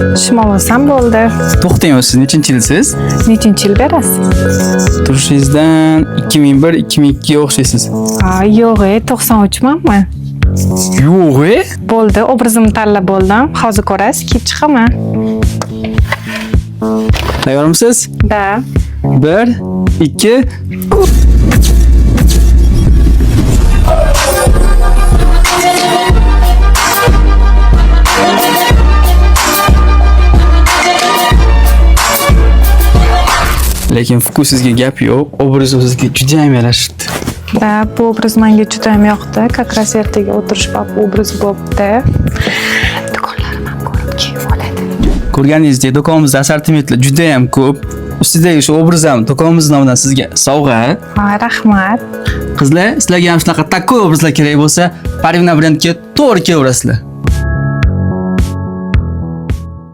Tushib olsam bo'ldi. To'xtang, siz nechinchi yilsiz? Nechinchi yil berasiz? Turishingizdan 2001-2002 ga o'xshaysiz. Yo'q, 93 manmi? Yo'q, Bo'ldi, obrazimni tanlab bo'ldim. Hozir ko'rasiz, kelib chiqaman. Tayyormisiz? Da. 1, 2. Lekin fokusingizga gap yo'q. Obraz sizga juda ham yarashibdi. Da, bu obraz menga juda ham yoqdi. Как раз ertaga o'tirish obraz bo'libdi. Do'konlarim ham ko'rib kiyib oladi. Ko'rganingizdek, do'konimizda assortimentlar juda ham ko'p. Ustidagi shu obraz ham do'konimiz nomidan sizga sovg'a. Rahmat. Qizlar, sizlarga ham shunaqa takoy obrazlar kerak bo'lsa, Parvina brendga to'g'ri kelaverasizlar.